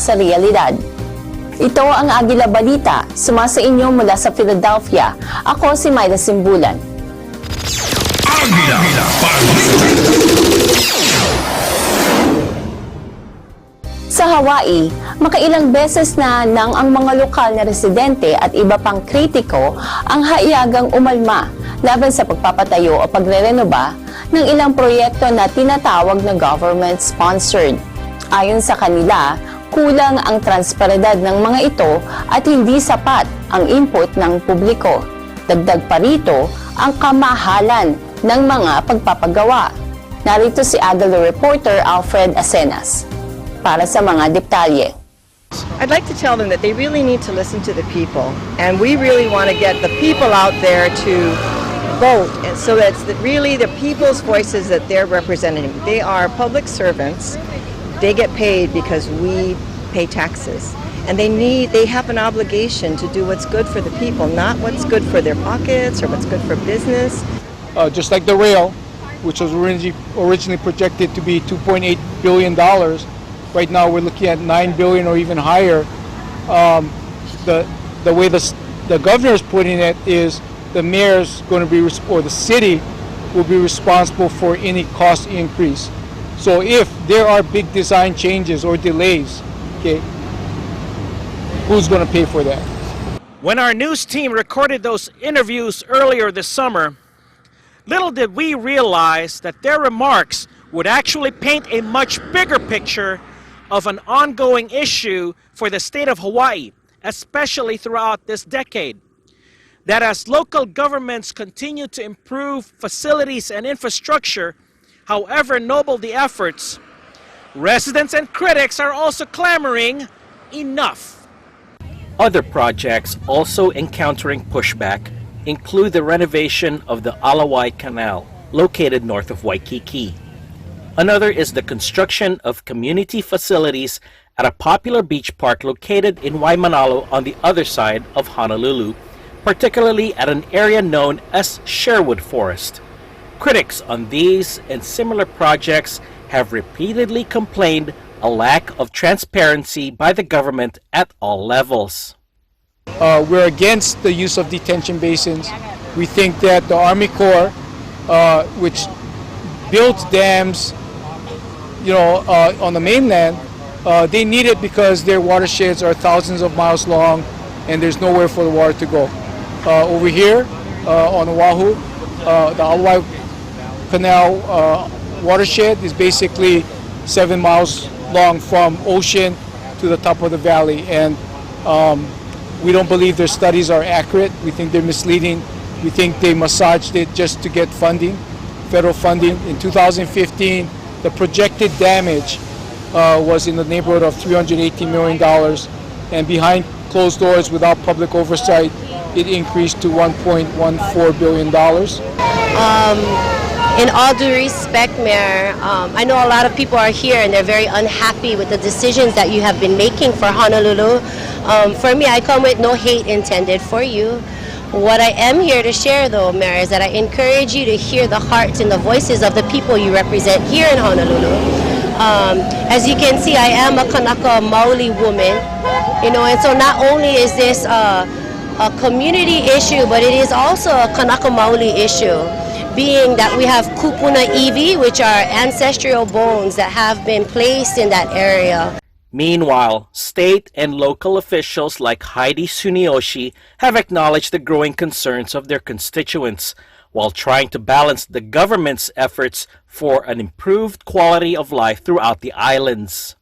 sa realidad. Ito ang Agila Balita, sumasa inyo mula sa Philadelphia. Ako si Myla Simbulan. Agila Balita! Sa Hawaii, makailang beses na nang ang mga lokal na residente at iba pang kritiko ang hayagang umalma laban sa pagpapatayo o pagre-renova ng ilang proyekto na tinatawag na government-sponsored. Ayon sa kanila, kulang ang transparidad ng mga ito at hindi sapat ang input ng publiko. Dagdag pa rito ang kamahalan ng mga pagpapagawa. Narito si Agila reporter Alfred Acenas para sa mga detalye. I'd like to tell them that they really need to listen to the people, and we really want to get the people out there to vote, and so that's really the people's voices that they're representing. They are public servants. They get paid because we pay taxes, and they have an obligation to do what's good for the people, not what's good for their pockets or what's good for business. Just like the rail, which was originally projected to be $2.8 billion, right now we're looking at $9 billion or even higher. The way the governor is putting it is the mayor's going to be, or the city will be responsible for any cost increase. So if there are big design changes or delays, okay, who's going to pay for that? When our news team recorded those interviews earlier this summer, little did we realize that their remarks would actually paint a much bigger picture of an ongoing issue for the state of Hawaii, especially throughout this decade. That as local governments continue to improve facilities and infrastructure, however noble the efforts, residents and critics are also clamoring, enough. Other projects also encountering pushback include the renovation of the Alawai Canal, located north of Waikiki. Another is the construction of community facilities at a popular beach park located in Waimanalo on the other side of Honolulu, particularly at an area known as Sherwood Forest. Critics on these and similar projects have repeatedly complained a lack of transparency by the government at all levels. We're against the use of detention basins. We think that the Army Corps, which built dams, on the mainland, they need it because their watersheds are thousands of miles long and there's nowhere for the water to go. Over here on Oahu, the Alawai Canal watershed is basically 7 miles long from ocean to the top of the valley, and we don't believe their studies are accurate. We think they're misleading. We think they massaged it just to get funding, federal funding. In 2015, the projected damage was in the neighborhood of $318 million, and behind closed doors without public oversight, it increased to $1.14 billion. In all due respect, Mayor, I know a lot of people are here and they're very unhappy with the decisions that you have been making for Honolulu. For me, I come with no hate intended for you. What I am here to share, though, Mayor, is that I encourage you to hear the hearts and the voices of the people you represent here in Honolulu. As you can see, I am a Kanaka Maoli woman, and so not only is this a community issue, but it is also a Kanaka Maoli issue, being that we have kupuna iwi, which are ancestral bones that have been placed in that area. Meanwhile, state and local officials like Heidi Sunioshi have acknowledged the growing concerns of their constituents, while trying to balance the government's efforts for an improved quality of life throughout the islands.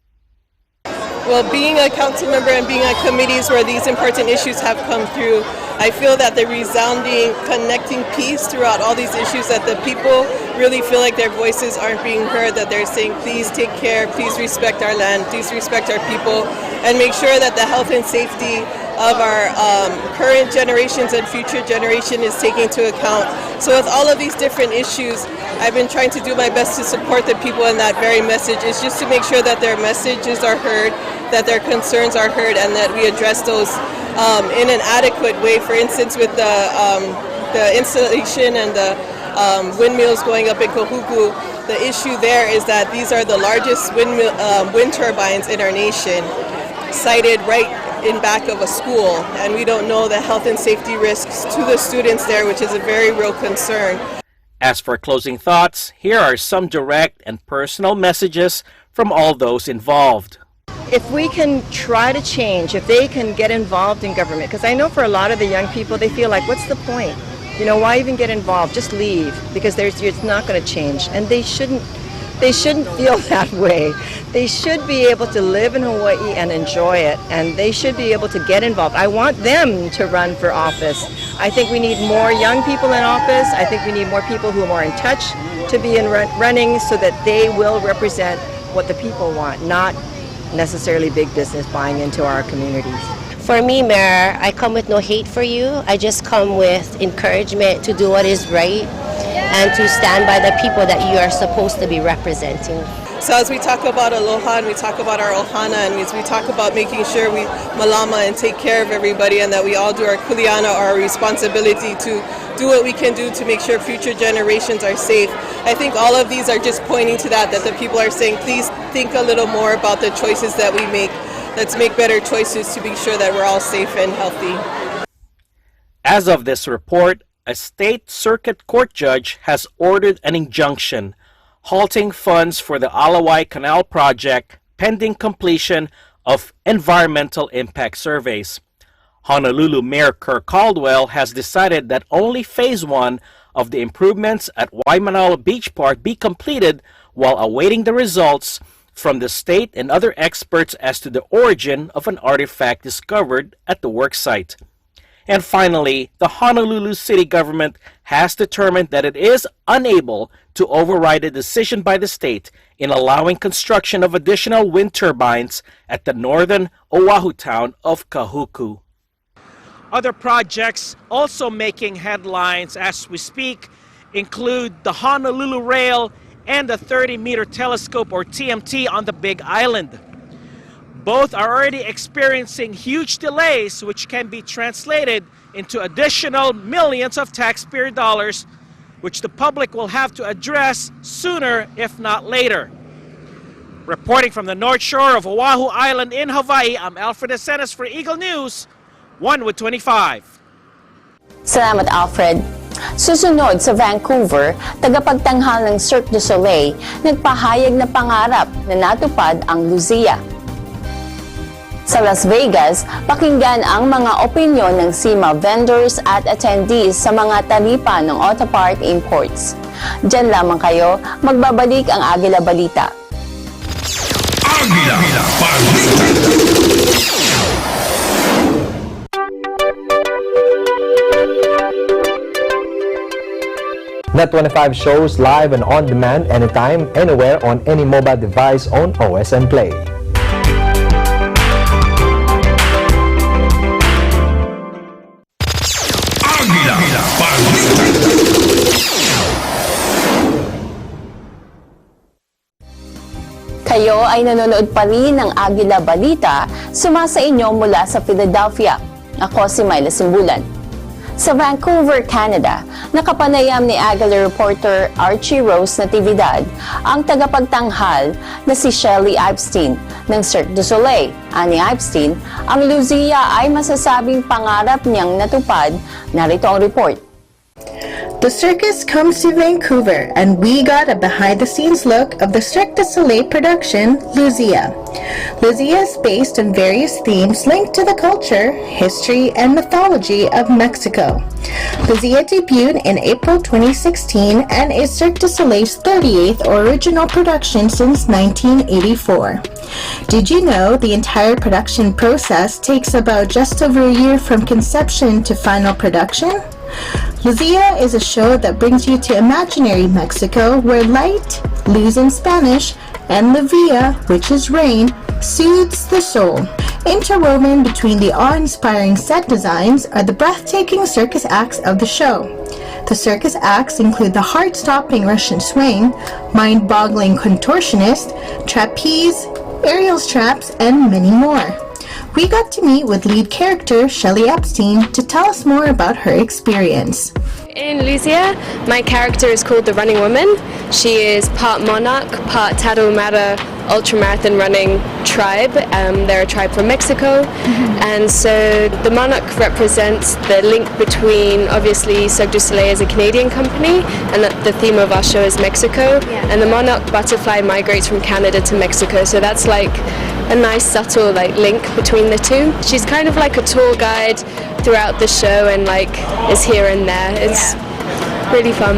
Well, being a council member and being on committees where these important issues have come through, I feel that the resounding, connecting piece throughout all these issues, that the people really feel like their voices aren't being heard, that they're saying, please take care, please respect our land, please respect our people, and make sure that the health and safety of our current generations and future generation is taken into account. So with all of these different issues, I've been trying to do my best to support the people in that very message. It's just to make sure that their messages are heard, that their concerns are heard, and that we address those in an adequate way. For instance, with the installation and the windmills going up in Kohuku, the issue there is that these are the largest wind turbines in our nation. sited right in back of a school, and we don't know the health and safety risks to the students there, which is a very real concern. As for closing thoughts, here are some direct and personal messages from all those involved. If we can try to change, if they can get involved in government, because I know for a lot of the young people, they feel like, what's the point? You know, why even get involved? Just leave, because it's not going to change. And they shouldn't feel that way. They should be able to live in Hawaii and enjoy it, and they should be able to get involved. I want them to run for office. I think we need more young people in office. I think we need more people who are more in touch to be in running, so that they will represent what the people want, not necessarily big business buying into our communities. For me, Mayor, I come with no hate for you. I just come with encouragement to do what is right and to stand by the people that you are supposed to be representing. So as we talk about aloha and we talk about our ohana, and as we talk about making sure we malama and take care of everybody, and that we all do our kuleana, our responsibility to do what we can do to make sure future generations are safe. I think all of these are just pointing to that the people are saying, please think a little more about the choices that we make. Let's make better choices to be sure that we're all safe and healthy. As of this report, a state circuit court judge has ordered an injunction halting funds for the Alawai Canal project pending completion of environmental impact surveys. Honolulu Mayor Kirk Caldwell has decided that only Phase 1 of the improvements at Waimanalo Beach Park be completed while awaiting the results from the state and other experts as to the origin of an artifact discovered at the work site. And finally, the Honolulu city government has determined that it is unable to override a decision by the state in allowing construction of additional wind turbines at the northern Oahu town of Kahuku. Other projects also making headlines as we speak include the Honolulu Rail and the 30-meter telescope, or TMT, on the Big Island. Both are already experiencing huge delays, which can be translated into additional millions of taxpayer dollars, which the public will have to address sooner, if not later. Reporting from the North Shore of Oahu Island in Hawaii, I'm Alfred Acenas for Eagle News, 1 with 25. Salamat, Alfred. Susunod sa Vancouver, tagapagtanghal ng Cirque du Soleil, nagpahayag na pangarap na natupad ang Luzia. Sa Las Vegas, pakinggan ang mga opinyon ng SEMA vendors at attendees sa mga taripa ng Auto Park Imports. Diyan lamang kayo, magbabalik ang Agila Balita. Agila Balita! Net 25 shows live and on demand anytime, anywhere on any mobile device on OSM Play. Agila Balita! Kayo ay nanonood pa rin ng Agila Balita, sumasa inyo mula sa Philadelphia. Ako si Myla Simbulan. Sa Vancouver, Canada, nakapanayam ni Agila reporter Archie Rose Natividad ang tagapagtanghal na si Shelly Epstein ng Cirque du Soleil. Ani Epstein, ang Luzia ay masasabing pangarap niyang natupad. Narito ang report. The circus comes to Vancouver, and we got a behind-the-scenes look of the Cirque du Soleil production, Luzia. Luzia is based on various themes linked to the culture, history, and mythology of Mexico. Luzia debuted in April 2016 and is Cirque du Soleil's 38th original production since 1984. Did you know the entire production process takes about just over a year from conception to final production? Luzia is a show that brings you to imaginary Mexico, where light, luz in Spanish, and Lluvia, which is rain, soothes the soul. Interwoven between the awe-inspiring set designs are the breathtaking circus acts of the show. The circus acts include the heart-stopping Russian swing, mind-boggling contortionist, trapeze, aerial straps, and many more. We got to meet with lead character Shelly Epstein to tell us more about her experience. In Luzia, my character is called the Running Woman. She is part monarch, part Tarahumara ultramarathon running tribe. They're a tribe from Mexico. And so the monarch represents the link between, obviously, Cirque du Soleil is a Canadian company, and the theme of our show is Mexico. And the monarch butterfly migrates from Canada to Mexico. So that's like a nice subtle link between the two. She's kind of like a tour guide throughout the show and is here and there. It's really fun.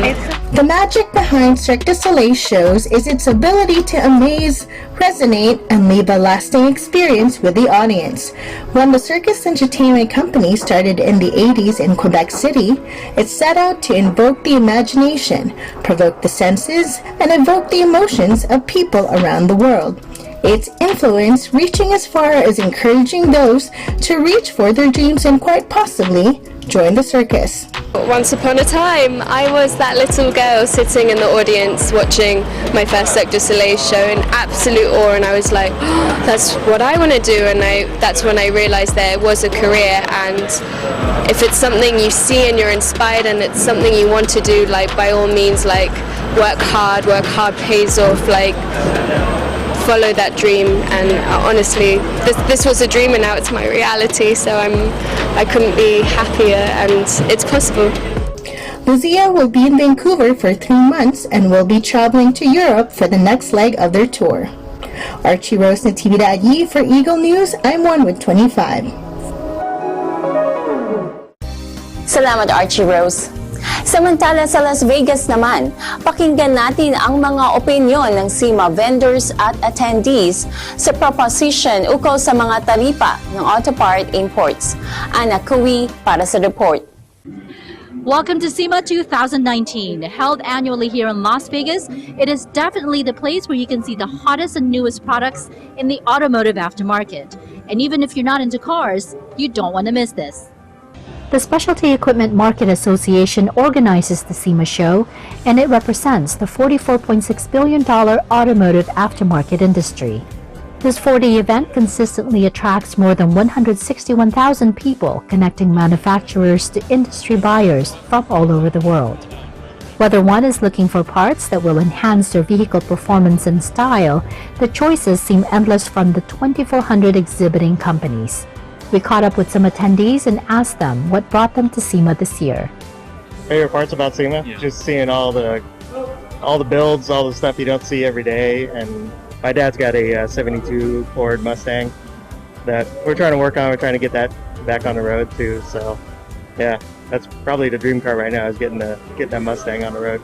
The magic behind Cirque du Soleil shows is its ability to amaze, resonate, and leave a lasting experience with the audience. When the circus entertainment company started in the 80s in Quebec City, it set out to invoke the imagination, provoke the senses, and evoke the emotions of people around the world. Its influence reaching as far as encouraging those to reach for their dreams and quite possibly join the circus. Once upon a time, I was that little girl sitting in the audience watching my first Cirque du Soleil show in absolute awe, and I was like, oh, that's what I want to do, and that's when I realized that it was a career, and if it's something you see and you're inspired and it's something you want to do, by all means, work hard pays off, follow that dream. And honestly, this was a dream and now it's my reality, so I couldn't be happier, and it's possible. Luzia will be in Vancouver for 3 months and will be traveling to Europe for the next leg of their tour. Archie Rose Natividad for Eagle News, I'm 1 with 25. Salamat, Archie Rose. Samantala sa Las Vegas naman, pakinggan natin ang mga opinyon ng SEMA vendors at attendees sa proposition ukol sa mga taripa ng auto part imports. Ana Kui para sa report. Welcome to SEMA 2019, held annually here in Las Vegas. It is definitely the place where you can see the hottest and newest products in the automotive aftermarket. And even if you're not into cars, you don't want to miss this. The Specialty Equipment Market Association organizes the SEMA show, and it represents the $44.6 billion automotive aftermarket industry. This 4-day event consistently attracts more than 161,000 people, connecting manufacturers to industry buyers from all over the world. Whether one is looking for parts that will enhance their vehicle performance and style, the choices seem endless from the 2,400 exhibiting companies. We caught up with some attendees and asked them what brought them to SEMA this year. Favorite parts about SEMA? Yeah. Just seeing all the builds, all the stuff you don't see every day. And my dad's got a 72 Ford Mustang that we're trying to work on. We're trying to get that back on the road too. So yeah, that's probably the dream car right now, is get that Mustang on the road.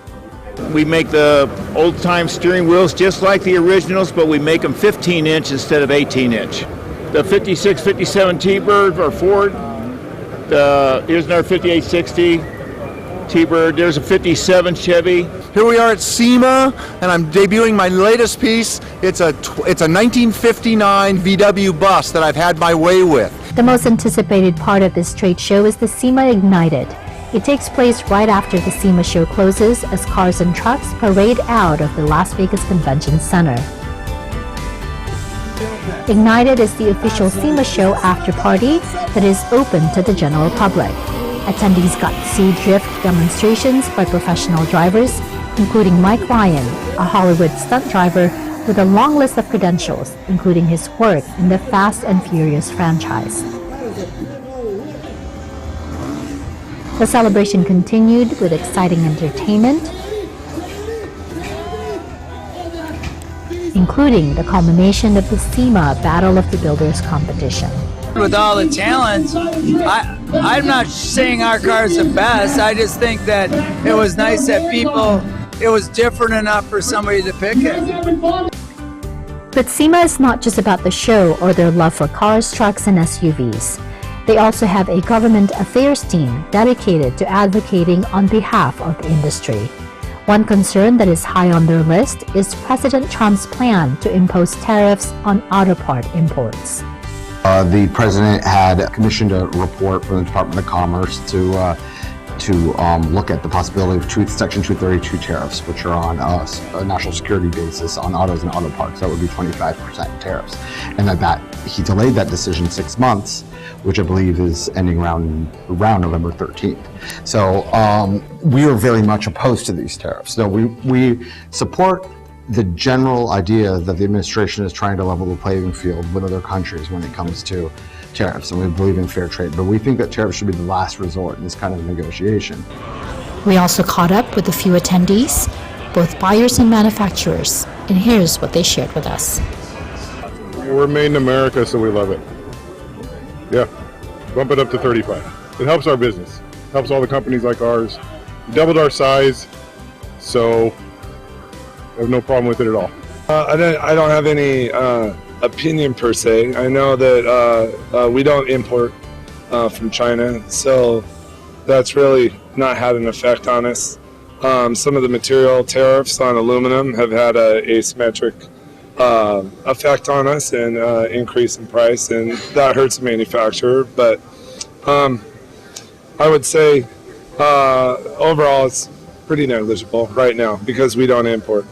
We make the old-time steering wheels just like the originals, but we make them 15-inch instead of 18-inch. The 56, 57 T-Bird or Ford. Here's another 5860 T-Bird. There's a 57 Chevy. Here we are at SEMA, and I'm debuting my latest piece. It's a 1959 VW bus that I've had my way with. The most anticipated part of this trade show is the SEMA Ignited. It takes place right after the SEMA show closes as cars and trucks parade out of the Las Vegas Convention Center. Ignited is the official SEMA show after party that is open to the general public. Attendees got to see drift demonstrations by professional drivers, including Mike Ryan, a Hollywood stunt driver with a long list of credentials, including his work in the Fast and Furious franchise. The celebration continued with exciting entertainment, including the culmination of the SEMA Battle of the Builders competition. With all the talent, I'm not saying our car's the best. I just think that it was nice that it was different enough for somebody to pick it. But SEMA is not just about the show or their love for cars, trucks, and SUVs. They also have a government affairs team dedicated to advocating on behalf of the industry. One concern that is high on their list is President Trump's plan to impose tariffs on auto part imports. The president had commissioned a report from the Department of Commerce to look at the possibility of Section 232 tariffs, which are on a national security basis on autos and auto parts. That would be 25% tariffs, and that he delayed that decision 6 months, which I believe is ending around November 13th. So we are very much opposed to these tariffs. So we support the general idea that the administration is trying to level the playing field with other countries when it comes to tariffs, and we believe in fair trade. But we think that tariffs should be the last resort in this kind of negotiation. We also caught up with a few attendees, both buyers and manufacturers, and here's what they shared with us. We're made in America, so we love it. Yeah, bump it up to 35. It helps our business, helps all the companies like ours. We doubled our size, so I have no problem with it at all. I don't have any opinion per se. I know that we don't import from China, so that's really not had an effect on us. Some of the material tariffs on aluminum have had an asymmetric effect on us and increase in price, and that hurts the manufacturer. But I would say overall it's pretty negligible right now because we don't import.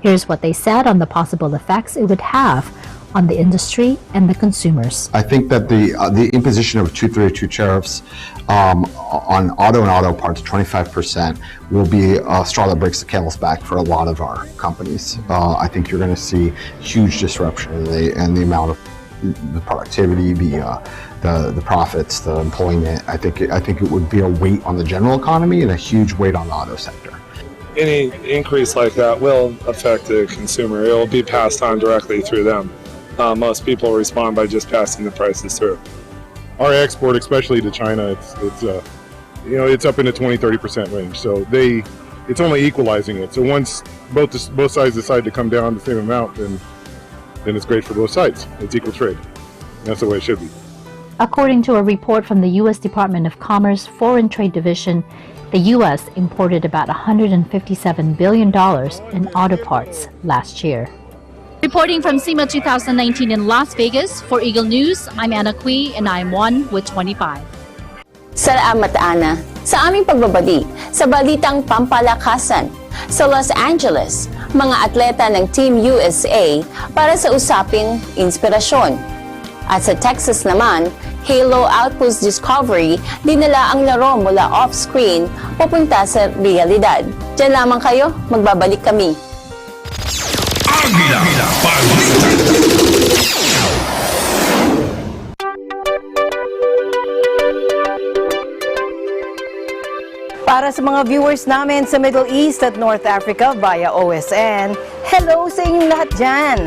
Here's what they said on the possible effects it would have on the industry and the consumers. I think that the imposition of 232 tariffs on auto and auto parts, 25%, will be a straw that breaks the camel's back for a lot of our companies. I think you're going to see huge disruption in the amount of the productivity, the profits, the employment. I think it would be a weight on the general economy and a huge weight on the auto sector. Any increase like that will affect the consumer. It will be passed on directly through them. Most people respond by just passing the prices through. Our export, especially to China, it's up in the 20-30% range. So it's only equalizing it. So once both sides decide to come down the same amount, then it's great for both sides. It's equal trade. That's the way it should be. According to a report from the U.S. Department of Commerce Foreign Trade Division, the U.S. imported about $157 billion in auto parts last year. Reporting from SEMA 2019 in Las Vegas, for Eagle News, I'm Anna Cui and I'm 1 with 25. Salamat, Ana. Sa aming pagbabalik sa balitang pampalakasan, sa Los Angeles, mga atleta ng Team USA para sa usaping inspirasyon. At sa Texas naman, Halo Outpost Discovery, dinala ang laro mula off-screen papunta sa realidad. Diyan lamang kayo, magbabalik kami. Agila, Balita. Para sa mga viewers namin sa Middle East at North Africa via OSN, hello sa inyong lahat dyan!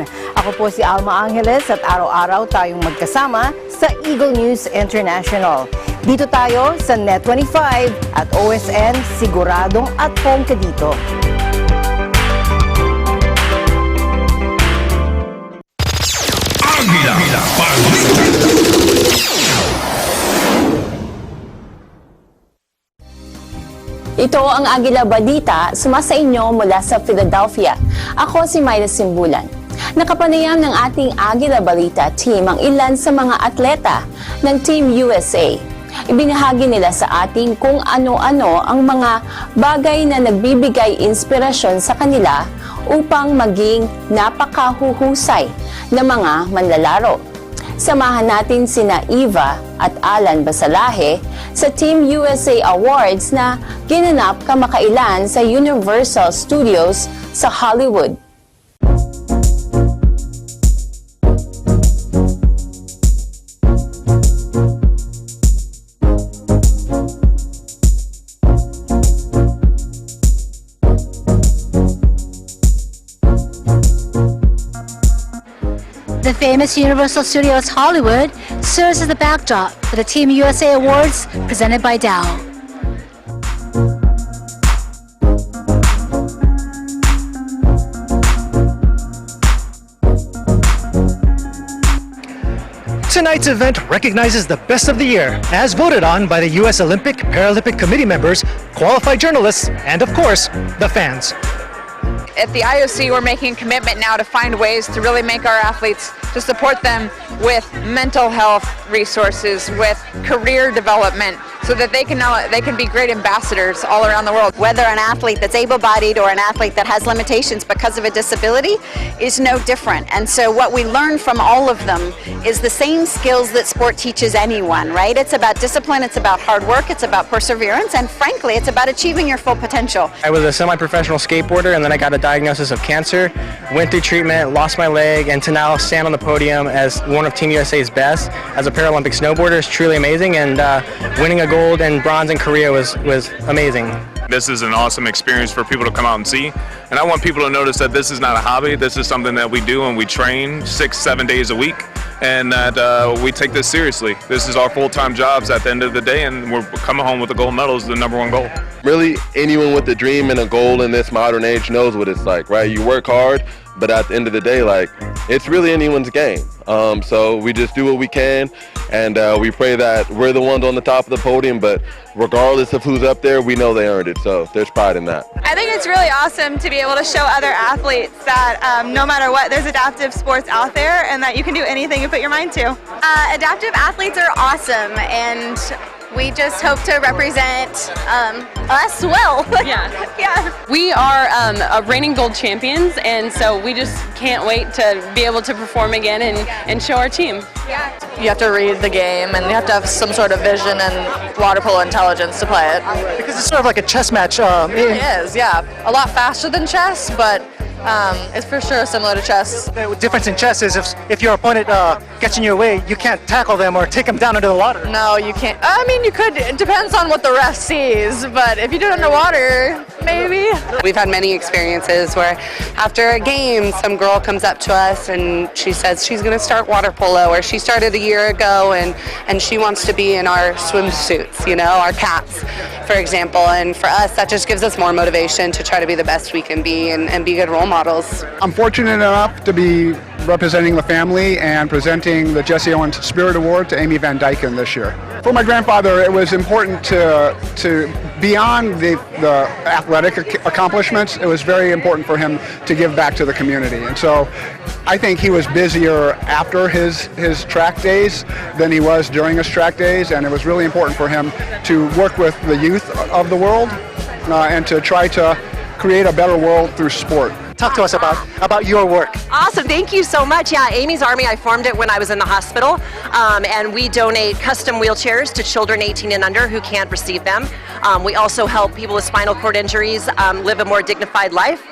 Ako po si Alma Angeles at araw-araw tayong magkasama sa Eagle News International. Dito tayo sa Net25 at OSN, siguradong at home ka dito. Agila, Balita. Ito ang Agila Balita, sumasa inyo mula sa Philadelphia. Ako si Myra Simbulan. Nakapanayam ng ating Agila Balita team ang ilan sa mga atleta ng Team USA. Ibinahagi nila sa atin kung ano-ano ang mga bagay na nagbibigay inspirasyon sa kanila upang maging napakahuhusay na mga manlalaro. Samahan natin sina Eva at Alan Basalahe sa Team USA Awards na ginanap kamakailan sa Universal Studios sa Hollywood. The famous Universal Studios Hollywood serves as the backdrop for the Team USA Awards presented by Dow. Tonight's event recognizes the best of the year, as voted on by the U.S. Olympic Paralympic Committee members, qualified journalists, and of course, the fans. At the IOC, we're making a commitment now to find ways to really make our athletes, to support them with mental health resources, with career development, so that they can be great ambassadors all around the world. Whether an athlete that's able-bodied or an athlete that has limitations because of a disability is no different. And so what we learn from all of them is the same skills that sport teaches anyone, right? It's about discipline, it's about hard work, it's about perseverance, and frankly, it's about achieving your full potential. I was a semi-professional skateboarder, and then I got a diagnosis of cancer, went through treatment, lost my leg, and to now stand on the podium as one of Team USA's best as a Paralympic snowboarder is truly amazing, and winning a gold and bronze in Korea was amazing. This is an awesome experience for people to come out and see. And I want people to notice that this is not a hobby. This is something that we do, and we train 6-7 days a week, and that we take this seriously. This is our full-time jobs at the end of the day, and we're coming home with a gold medal is the #1 goal. Really, anyone with a dream and a goal in this modern age knows what it's like, right? You work hard, but at the end of the day, like, it's really anyone's game. So we just do what we can, and we pray that we're the ones on the top of the podium, but regardless of who's up there, we know they earned it, so there's pride in that. I think it's really awesome to be able to show other athletes that no matter what, there's adaptive sports out there and that you can do anything you put your mind to. Adaptive athletes are awesome, and we just hope to represent us well. Yeah. We are reigning gold champions, and so we just can't wait to be able to perform again and show our team. Yeah. You have to read the game, and you have to have some sort of vision and water polo intelligence to play it. Because it's sort of like a chess match. It really is, yeah. A lot faster than chess, but it's for sure similar to chess. The difference in chess is if your opponent gets in your way, you can't tackle them or take them down into the water. No, you can't. I mean, you could. It depends on what the ref sees, but if you do it underwater, maybe. We've had many experiences where after a game, some girl comes up to us and she says she's going to start water polo, or she started a year ago and she wants to be in our swimsuits, you know, our caps, for example. And for us, that just gives us more motivation to try to be the best we can be and be good role models. I'm fortunate enough to be representing the family and presenting the Jesse Owens Spirit Award to Amy Van Dyken this year. For my grandfather, it was important to beyond the athletic accomplishments, it was very important for him to give back to the community. And so I think he was busier after his track days than he was during his track days, and it was really important for him to work with the youth of the world and to try to create a better world through sport. Talk to us about your work. Awesome, thank you so much. Yeah, Amy's Army, I formed it when I was in the hospital, and we donate custom wheelchairs to children 18 and under who can't receive them. We also help people with spinal cord injuries live a more dignified life.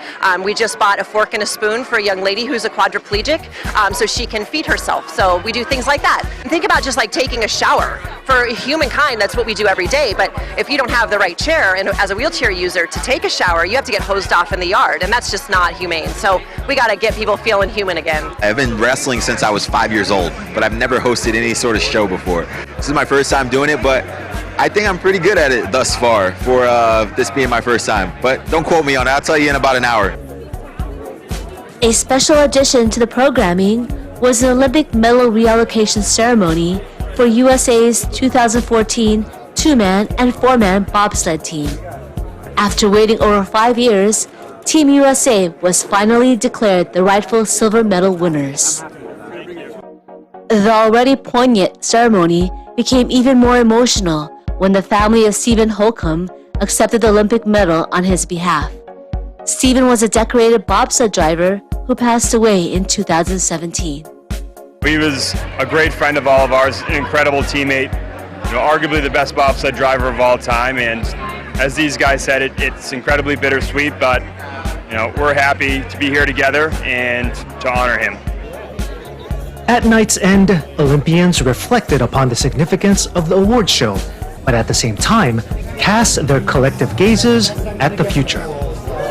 We just bought a fork and a spoon for a young lady who's a quadriplegic, so she can feed herself. So we do things like that. And think about just like taking a shower. For humankind, that's what we do every day, but if you don't have the right chair, and as a wheelchair user, to take a shower, you have to get hosed off in the yard, and that's just not humane. So we got to get people feeling human again. I've been wrestling since I was 5 years old, but I've never hosted any sort of show before. This is my first time doing it, but I think I'm pretty good at it thus far for this being my first time. But don't quote me on it. I'll tell you in about an hour. A special addition to the programming was an Olympic medal reallocation ceremony for USA's 2014 two-man and four-man bobsled team. After waiting over 5 years, Team USA was finally declared the rightful silver medal winners. The already poignant ceremony became even more emotional when the family of Stephen Holcomb accepted the Olympic medal on his behalf. Stephen was a decorated bobsled driver who passed away in 2017. He was a great friend of all of ours, an incredible teammate, arguably the best bobsled driver of all time. And as these guys said, it's incredibly bittersweet, but we're happy to be here together and to honor him. At night's end, Olympians reflected upon the significance of the awards show, but at the same time, cast their collective gazes at the future.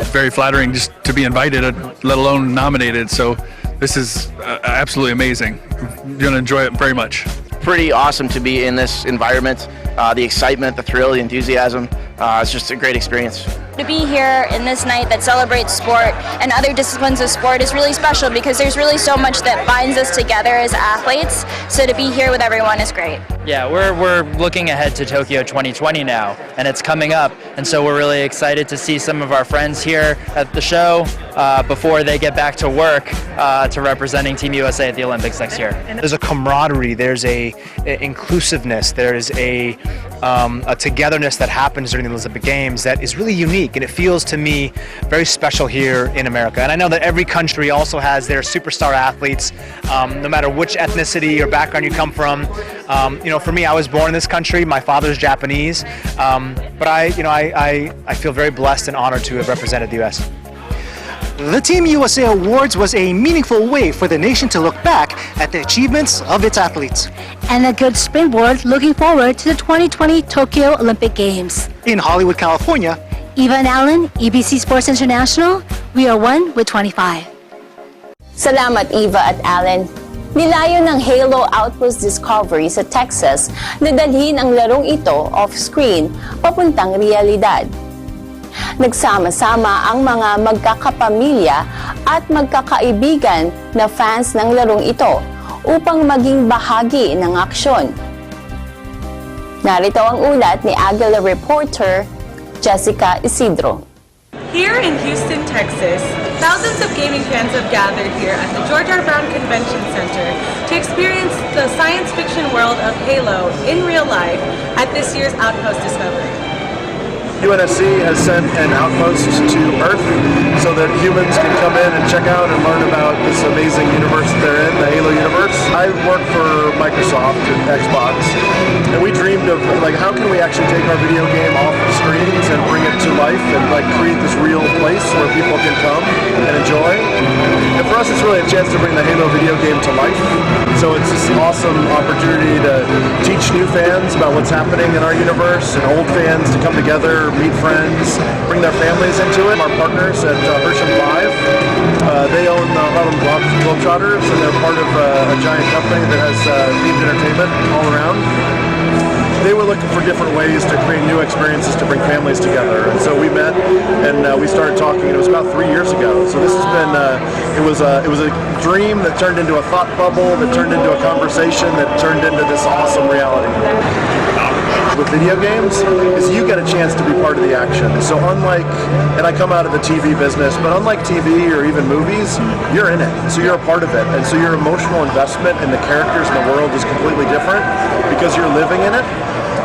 Very flattering just to be invited, let alone nominated, so this is absolutely amazing. I'm going to enjoy it very much. Pretty awesome to be in this environment. The excitement, the thrill, the enthusiasm, it's just a great experience. To be here in this night that celebrates sport and other disciplines of sport is really special because there's really so much that binds us together as athletes, so to be here with everyone is great. Yeah, we're looking ahead to Tokyo 2020 now, and it's coming up, and so we're really excited to see some of our friends here at the show before they get back to work to representing Team USA at the Olympics next year. There's a camaraderie, there's a inclusiveness, there's a togetherness that happens during the Olympic Games that is really unique, and it feels to me very special here in America. And I know that every country also has their superstar athletes, no matter which ethnicity or background you come from. For me, I was born in this country. My father's Japanese, but I feel very blessed and honored to have represented the U.S. The Team USA Awards was a meaningful way for the nation to look back at the achievements of its athletes. And a good springboard looking forward to the 2020 Tokyo Olympic Games. In Hollywood, California, Eva and Alan, EBC Sports International, we are 1 with 25. Salamat Eva at Alan. Nilayo ng Halo Outpost Discovery sa Texas na dalhin ang larong ito off-screen papuntang realidad. Nagsama-sama ang mga magkakapamilya at magkakaibigan na fans ng larong ito upang maging bahagi ng aksyon. Narito ang ulat ni Agila reporter Jessica Isidro. Here in Houston, Texas, thousands of gaming fans have gathered here at the George R. Brown Convention Center to experience the science fiction world of Halo in real life at this year's Outpost Discovery. UNSC has sent an outpost to Earth so that humans can come in and check out and learn about this amazing universe they're in, the Halo universe. I work for Microsoft and Xbox, and we dreamed of how can we actually take our video game off the screens and bring it to life and create this real place where people can come and enjoy. And for us, it's really a chance to bring the Halo video game to life. So it's this awesome opportunity to teach new fans about what's happening in our universe and old fans to come together, meet friends, bring their families into it. Our partners at Hersham Live, they own the Harlem Globetrotters, and they're part of a giant company that has themed entertainment all around. They were looking for different ways to create new experiences to bring families together, and so we met and we started talking. It was about 3 years ago. So this has been it was a dream that turned into a thought bubble, that turned into a conversation, that turned into this awesome reality. With video games is you get a chance to be part of the action. So unlike, and I come out of the TV business, but unlike TV or even movies, you're in it. So you're a part of it. And so your emotional investment in the characters in the world is completely different because you're living in it.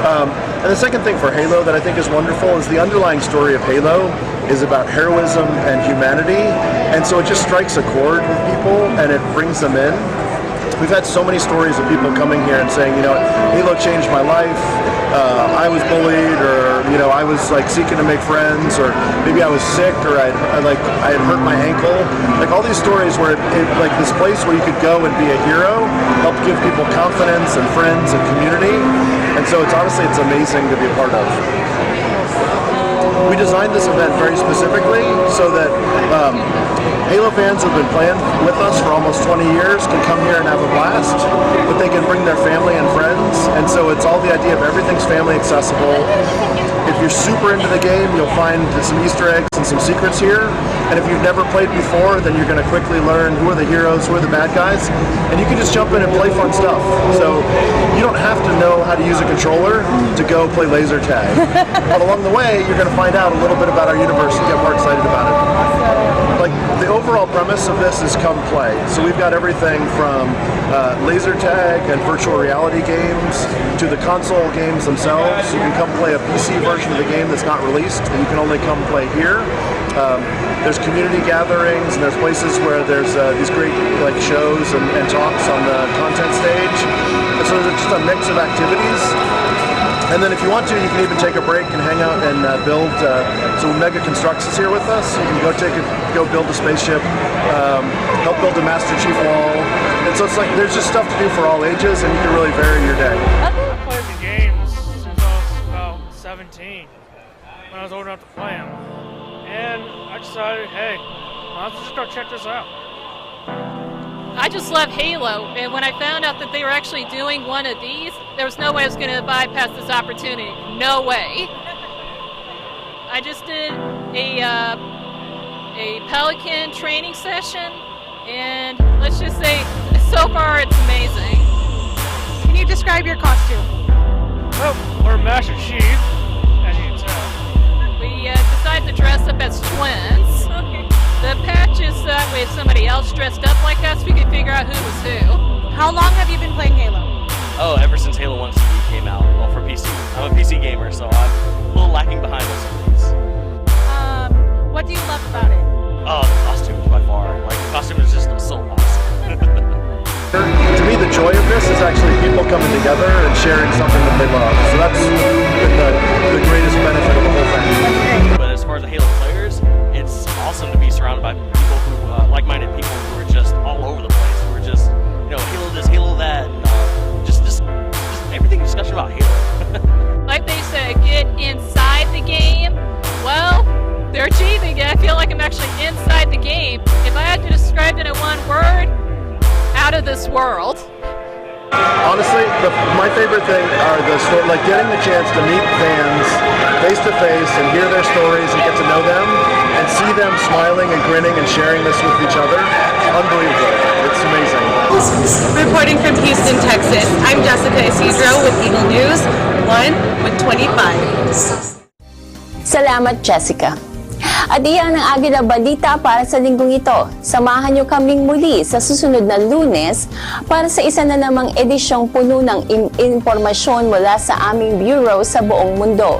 And the second thing for Halo that I think is wonderful is the underlying story of Halo is about heroism and humanity. And so it just strikes a chord with people and it brings them in. We've had so many stories of people coming here and saying, Halo changed my life. I was bullied, or I was seeking to make friends, or maybe I was sick, or I had hurt my ankle. All these stories where it this place where you could go and be a hero helped give people confidence and friends and community. And so it's amazing to be a part of. We designed this event very specifically so that Halo fans who have been playing with us for almost 20 years can come here and have a blast, but they can bring their family and friends, and so it's all the idea of everything's family accessible. If you're super into the game, you'll find some Easter eggs and some secrets here, and if you've never played before, then you're going to quickly learn who are the heroes, who are the bad guys, and you can just jump in and play fun stuff. So you don't have to know how to use a controller to go play laser tag. But along the way, you're going to find out a little bit about our universe and get more excited about it. The overall premise of this is come play. So we've got everything from laser tag and virtual reality games to the console games themselves. You can come play a PC version of the game that's not released, and you can only come play here. There's community gatherings, and there's places where there's these great shows and talks on the content stage. And so there's just a mix of activities. And then if you want to, you can even take a break and hang out and build. So Mega Constructs is here with us. You can go build a spaceship, help build a Master Chief wall. And so it's there's just stuff to do for all ages, and you can really vary your day. I've played the games since I was about 17, when I was old enough to play them. And I decided, hey, let's just go check this out. I just love Halo, and when I found out that they were actually doing one of these, there was no way I was going to bypass this opportunity. No way. I just did a Pelican training session, and let's just say, so far it's amazing. Can you describe describe your costume? Well, we're Master Chief, as you can tell. We decided to dress up as twins. Okay. The patch is that way if somebody else dressed up like us, we could figure out who was who. How long have you been playing Halo? Oh, ever since Halo 1 CD came out. Well, for PC. I'm a PC gamer, so I'm a little lacking behind those things. What do you love about it? Oh, the costumes by far. Like, the costume is just so awesome. To me, the joy of this is actually people coming together and sharing something that they love. So that's been the greatest benefit of the whole thing. But as far as the Halo players, it's awesome to be surrounded by people who, like-minded people who are just all over the place. Who are just, Halo this, Halo that, just everything discussion about Halo. Like they said, get inside the game. Well, they're achieving it. I feel like I'm actually inside the game. If I had to describe it in one word, out of this world. Honestly, my favorite thing are like getting the chance to meet fans face to face and hear their stories and get to know them and see them smiling and grinning and sharing this with each other. Unbelievable. It's amazing. Reporting from Houston, Texas, I'm Jessica Isidro with Eagle News, 1 with 25. Salamat, Jessica. At iyan ang Agila Balita para sa linggong ito. Samahan niyo kaming muli sa susunod na Lunes para sa isa na namang edisyong puno ng impormasyon mula sa aming bureau sa buong mundo.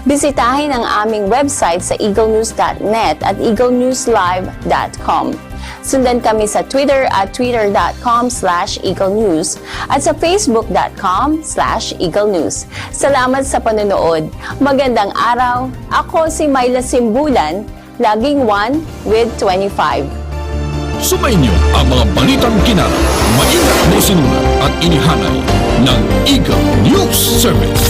Bisitahin ang aming website sa eaglenews.net at eaglenewslive.com. Sundan kami sa Twitter at twitter.com/eaglenews at sa facebook.com/eaglenews. Salamat sa panonood. Magandang araw. Ako si Myla Simbulan, laging 1 with 25. Sumainyo ang mga balitang kinara, maingat na isinulat at inihanay ng Eagle News Service.